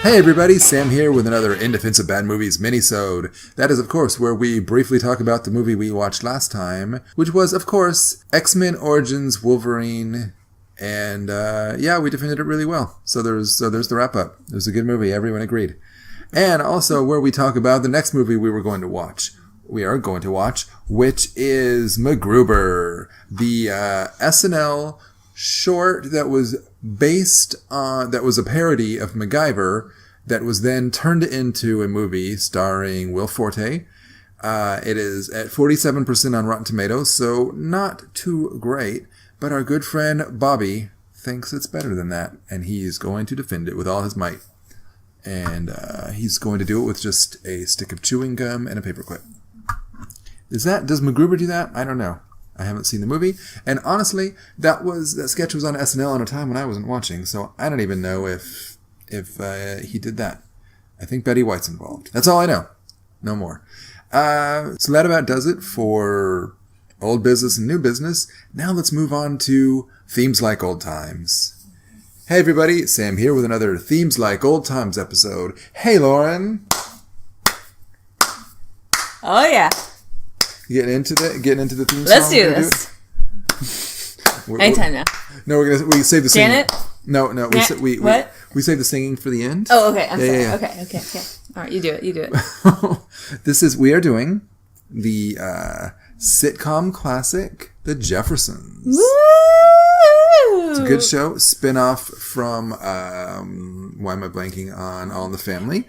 Hey everybody, Sam here with another In Defense of Bad Movies Minisode. That is, of course, where we briefly talk about the movie we watched last time, which was, of course, X-Men Origins Wolverine. And, we defended it really well. So there's the wrap-up. It was a good movie. Everyone agreed. And also where we talk about the next movie we are going to watch, which is MacGruber, the SNL short that was based on, that was a parody of MacGyver that was then turned into a movie starring Will Forte. It is at 47% on Rotten Tomatoes, so not too great, but our good friend Bobby thinks it's better than that, and he's going to defend it with all his might. And he's going to do it with just a stick of chewing gum and a paperclip. Does MacGruber do that? I don't know. I haven't seen the movie, and honestly, that sketch was on SNL at a time when I wasn't watching, so I don't even know if he did that. I think Betty White's involved. That's all I know. No more. So that about does it for old business and new business. Now let's move on to Themes Like Old Times. Hey everybody, Sam here with another Themes Like Old Times episode. Hey Loren. Oh yeah. Getting into the theme song? Let's do this. Anytime now. No, we save the singing. Janet? No. What? We save the singing for the end. Oh, okay. I'm sorry. Yeah. Okay. All right, you do it. We are doing the sitcom classic, The Jeffersons. Woo! It's a good show. Spin-off from, why am I blanking on All in the Family?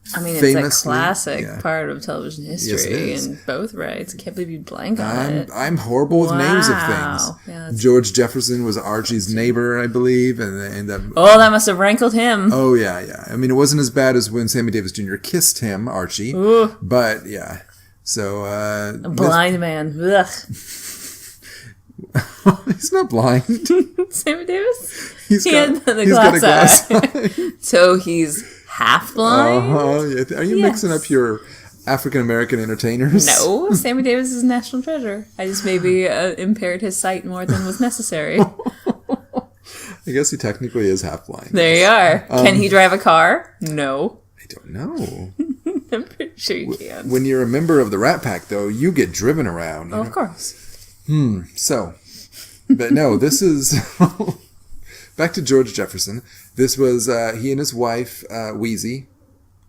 It's a classic part of television history in both rights. I can't believe you blank on it. I'm horrible with names of things. Yeah, George Jefferson was Archie's neighbor, I believe. That must have rankled him. Oh, yeah. I mean, it wasn't as bad as when Sammy Davis Jr. kissed him, Archie. Ooh. But, yeah. So, a blind man. Ugh. He's not blind. Sammy Davis? He's got a glass eye. So he's half blind? Are you mixing up your African-American entertainers? No, Sammy Davis is a national treasure. I just maybe impaired his sight more than was necessary. I guess he technically is half blind. There you are. Can he drive a car? No. I don't know. I'm pretty sure you can. When you're a member of the Rat Pack, though, you get driven around. Oh, of course. So, but no, this is... Back to George Jefferson. This was he and his wife, Louise.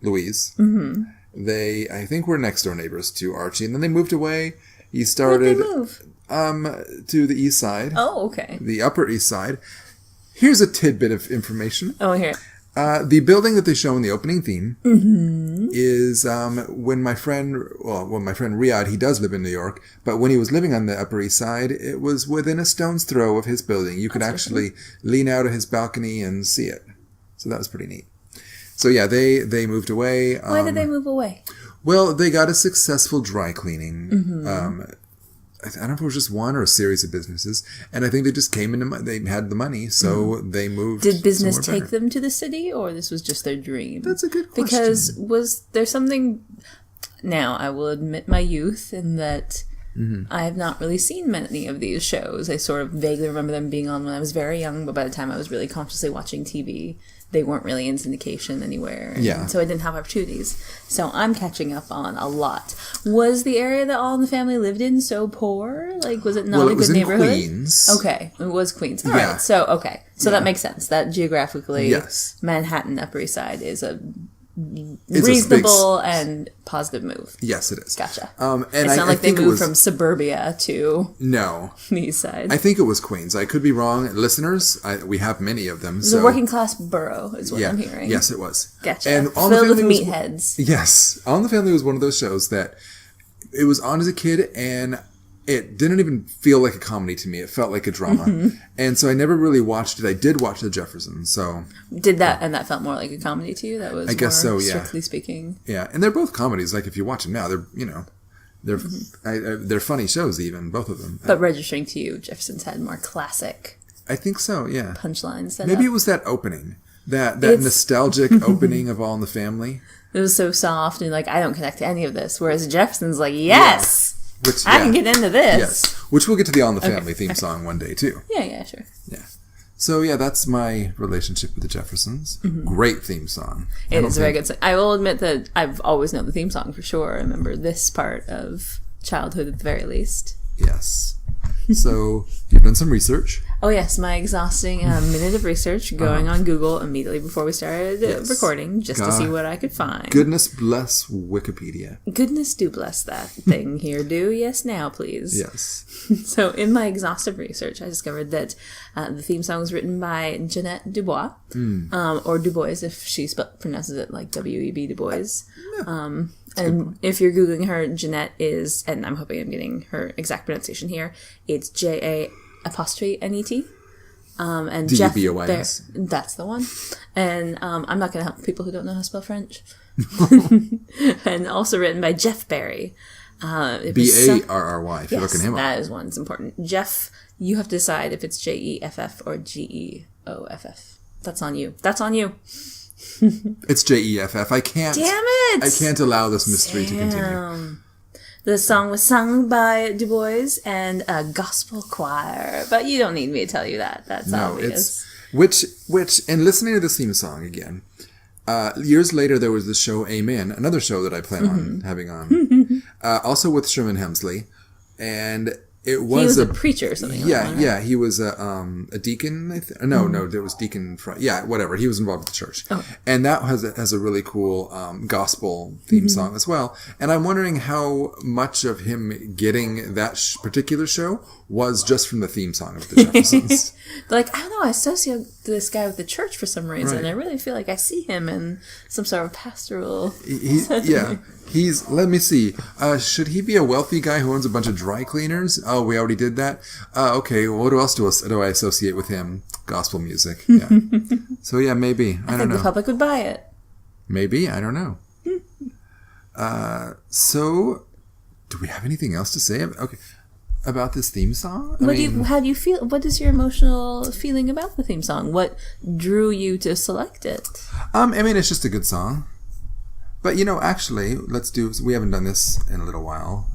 Mm-hmm. They, I think, were next door neighbors to Archie, and then they moved away. He started to the east side. Oh, okay. The Upper East Side. Here's a tidbit of information. Oh, here. The building that they show in the opening theme is when my friend Riyadh, he does live in New York, but when he was living on the Upper East Side, it was within a stone's throw of his building. You could actually lean out of his balcony and see it. So that was pretty neat. So yeah, they moved away. Why did they move away? Well, they got a successful dry cleaning. I don't know if it was just one or a series of businesses, and I think they just came into they had the money, so they moved. Did business take them to the city, or this was just their dream? That's a good question. Because was there something? Now I will admit my youth in that I have not really seen many of these shows. I sort of vaguely remember them being on when I was very young, but by the time I was really consciously watching TV, they weren't really in syndication anywhere. Yeah. So I didn't have opportunities. So I'm catching up on a lot. Was the area that All in the Family lived in so poor? Like, was it not a good neighborhood? Well, it was in Queens. Okay. It was Queens. All right. So, okay. So that makes sense. That geographically, yes. Manhattan, Upper East Side is a reasonable and positive move. Yes, it is. Gotcha. And it's not like they moved from suburbia to the east side. I think it was Queens. I could be wrong. Listeners, we have many of them. It was a working class borough is what I'm hearing. Yes, it was. Gotcha. And filled with meatheads. Yes. All in the Family was one of those shows that it was on as a kid, and it didn't even feel like a comedy to me. It felt like a drama. And so I never really watched it. I did watch The Jeffersons, so... Did that, and that felt more like a comedy to you? That was I guess so, yeah. Strictly speaking. Yeah, and they're both comedies. Like, if you watch them now, they're funny shows even, both of them. But registering to you, Jeffersons had more classic... I think so, yeah. Punchlines. Maybe it was that opening. That nostalgic opening of All in the Family. It was so soft, and like, I don't connect to any of this. Whereas Jefferson's like, yes! Yeah. I can get into this. Yes. Which we'll get to the All in the Family theme song one day, too. Yeah, sure. Yeah. So yeah, that's my relationship with the Jeffersons. Great theme song. It is a very good song. I will admit that I've always known the theme song for sure. I remember this part of childhood at the very least. Yes. So you've done some research. Oh yes, my exhausting minute of research going on Google immediately before we started recording just to see what I could find. Goodness bless Wikipedia. Goodness do bless that thing here. Do yes now, please. Yes. So in my exhaustive research, I discovered that the theme song was written by Jeanette Dubois, or Dubois if she pronounces it like W-E-B, Dubois. And if you're Googling her, Jeanette is, and I'm hoping I'm getting her exact pronunciation here, it's J-A-N-E-T. And Jeff, that's the one. And I'm not going to help people who don't know how to spell French. And also written by Jeff Barry. B-A-R-R-Y, if you're looking him up. That is one. It's important. Jeff, you have to decide if it's J-E-F-F or G-E-O-F-F. That's on you. That's on you. It's J-E-F-F. I can't. Damn it! I can't allow this mystery to continue. The song was sung by Du Bois and a gospel choir, but you don't need me to tell you that. That's obvious. Which, and listening to this theme song again, years later there was the show Amen, another show that I plan on having on, also with Sherman Hemsley, and it was he was a preacher or something. Yeah, he was a deacon. No, there was deacon. Whatever. He was involved with the church, and that has a really cool gospel theme song as well. And I'm wondering how much of him getting that particular show was just from the theme song of the Jeffersons. Like, I don't know, I associate this guy with the church for some reason. Right. I really feel like I see him in some sort of pastoral setting. Let me see. Should he be a wealthy guy who owns a bunch of dry cleaners? Oh, we already did that? Okay, what else do I associate with him? Gospel music. Yeah. So yeah, maybe. I don't know. think the public would buy it. Maybe. I don't know. So, do we have anything else to say? About this theme song? How do you feel? What is your emotional feeling about the theme song? What drew you to select it? It's just a good song. But, actually, we haven't done this in a little while.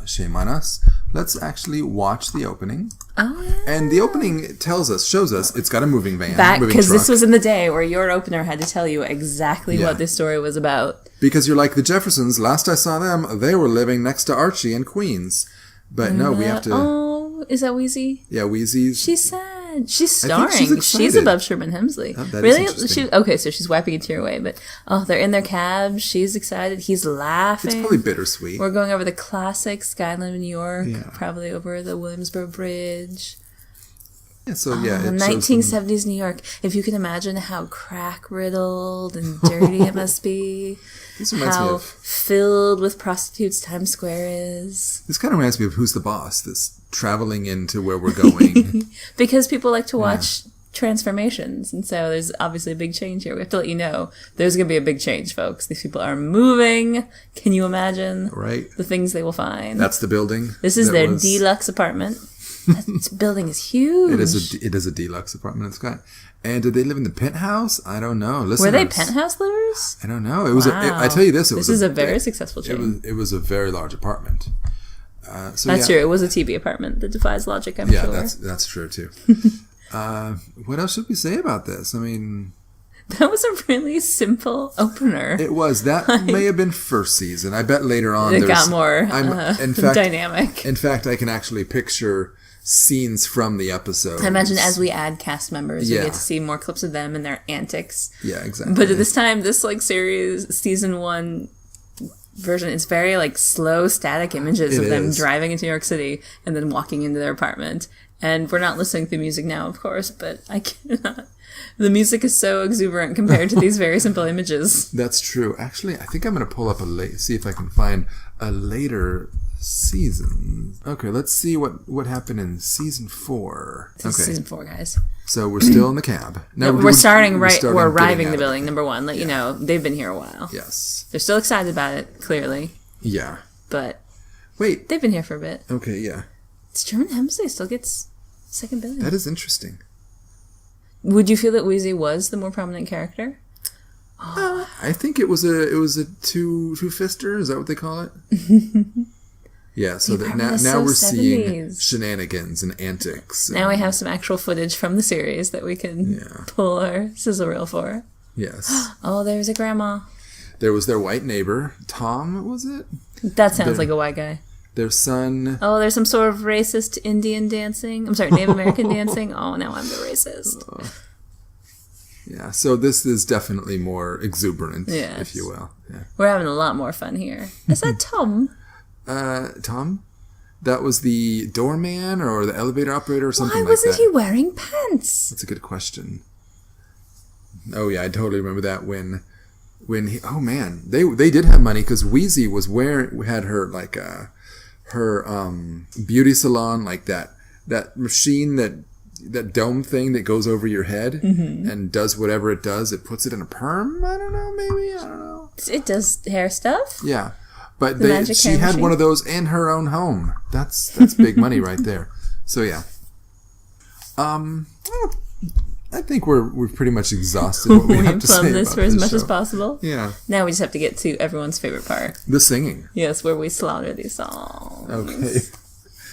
Shame on us. Let's actually watch the opening. Oh, yeah. And the opening shows us, it's got a moving van. Because this was in the day where your opener had to tell you exactly what this story was about. Because you're like, the Jeffersons, last I saw them, they were living next to Archie in Queens. But no, we have to... Oh, is that Wheezy? Yeah, Wheezy's... She's sad. She's starring. She's above Sherman Hemsley. Really? So she's wiping a tear away. But, they're in their cab. She's excited. He's laughing. It's probably bittersweet. We're going over the classic skyline of New York. Yeah. Probably over the Williamsburg Bridge. Yeah, so 1970s New York. If you can imagine how crack-riddled and dirty it must be. How filled with prostitutes Times Square is. This kind of reminds me of Who's the Boss, this traveling into where we're going. Because people like to watch transformations, and so there's obviously a big change here. We have to let you know there's going to be a big change, folks. These people are moving. Can you imagine the things they will find? That's the building. This is their deluxe apartment. That building is huge. It is a deluxe apartment. It's got. And did they live in the penthouse? I don't know. Listeners, were they penthouse livers? I don't know. It was. I tell you this. This is a very successful chain. It was a very large apartment. That's true. It was a TV apartment that defies logic. I'm sure. Yeah, that's true too. What else should we say about this? That was a really simple opener. It was. That may have been first season. I bet later on it got more dynamic. In fact, I can actually picture scenes from the episode. I imagine as we add cast members, we get to see more clips of them and their antics. Yeah, exactly. But at this time, this series, season 1 version, it's very slow, static images of them driving into New York City and then walking into their apartment. And we're not listening to the music now, of course, but I cannot. The music is so exuberant compared to these very simple images. That's true. Actually, I think I'm going to pull up see if I can find a later season. Okay, let's see what happened in season 4. This is season 4, guys. So we're still in the cab. No, we're arriving the building, number 1. You know, they've been here a while. Yes. They're still excited about it, clearly. Yeah. But wait, they've been here for a bit. Okay, yeah. Sherman Hemsley still gets second billing. That is interesting. Would you feel that Wheezy was the more prominent character? I think it was a two-fister. Is that what they call it? Yeah, so that now we're seeing shenanigans and antics. Now we have some actual footage from the series that we can pull our sizzle reel for. Yes. Oh, there's a grandma. There was their white neighbor, Tom, was it? That sounds like a white guy. Their son. Oh, there's some sort of racist Indian dancing. I'm sorry, Native American dancing. Oh, now I'm the racist. Yeah, so this is definitely more exuberant, if you will. Yeah. We're having a lot more fun here. Is that Tom? Tom? That was the doorman or the elevator operator or something like that. Why wasn't he wearing pants? That's a good question. Oh, yeah, I totally remember that when he... Oh, man. They did have money because Wheezy had her, like, her beauty salon, like that machine that dome thing that goes over your head and does whatever it does. It puts it in a perm? I don't know, maybe? I don't know. It does hair stuff? Yeah. But she had machine? one of those in her own home. That's big money right there. So, yeah. I think we've pretty much exhausted what we have to say about this for as much as possible. Yeah. Now we just have to get to everyone's favorite part. The singing. Yes, where we slaughter these songs. Okay.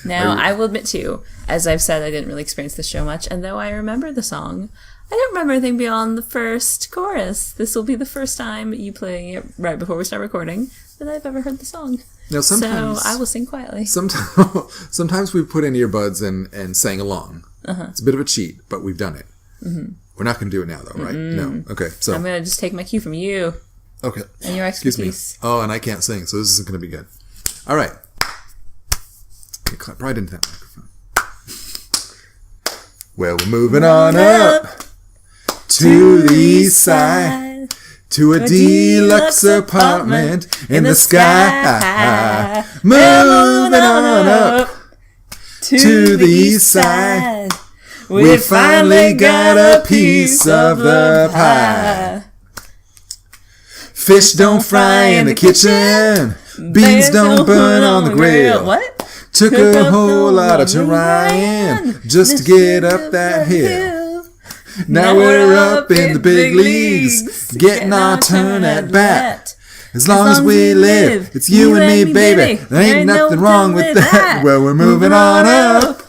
Now, I will admit to you, as I've said, I didn't really experience the show much, and though I remember the song, I don't remember anything beyond the first chorus. This will be the first time you playing it right before we start recording that I've ever heard the song. Now, sometimes, so I will sing quietly. Sometimes we put in earbuds and sang along. It's a bit of a cheat, but we've done it. We're not going to do it now, though, right? No. Okay, so... I'm going to just take my cue from you. Okay. And your expertise. Excuse me. Oh, and I can't sing, so this isn't going to be good. All right. Clap right into that microphone. Well, we're moving on up to the east side, to a deluxe apartment in the sky. Moving on up to the east side. We finally got a piece of the pie. Fish don't fry in the kitchen. Beans don't burn on the grill. What? Took a whole lot of trying just to get up that hill. Now we're up in the big leagues, getting our turn at bat. As long as we live, it's you and me, baby. There ain't nothing wrong with that. Well, we're moving on up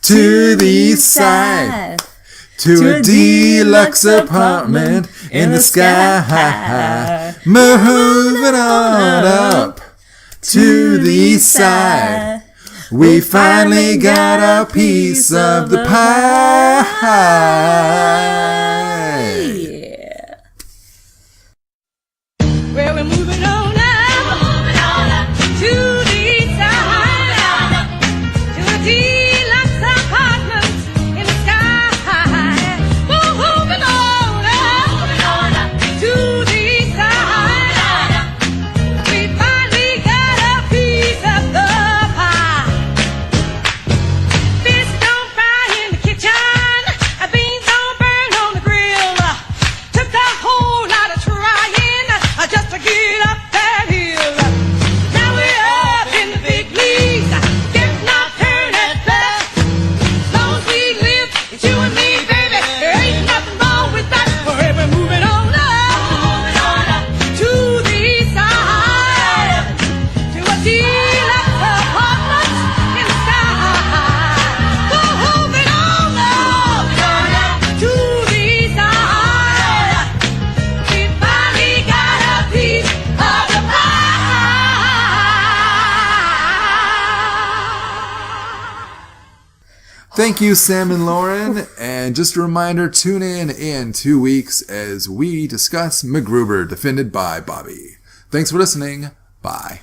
to the east side, to a deluxe apartment in the sky. Moving on up to the east side. We finally got our piece of the pie. Yeah. Well, we're moving on up to the east side, to a deluxe apartment in the sky. Moving on up to the east side. We finally got a piece of the pie. Fish don't fry in the kitchen, beans don't burn on the grill. Took a whole lot of trying just to get up that hill. Now we're up in the big leagues, getting our turn at bat. As long as we live, it's you and me, baby. There ain't nothing wrong with that. We're moving on up to the east side, to a deluxe apartment in the sky. Moving on up to the east side. We finally got a piece of the pie. Thank you, Sam and Loren. And just a reminder, tune in 2 weeks as we discuss MacGruber, defended by Bobby. Thanks for listening. Bye.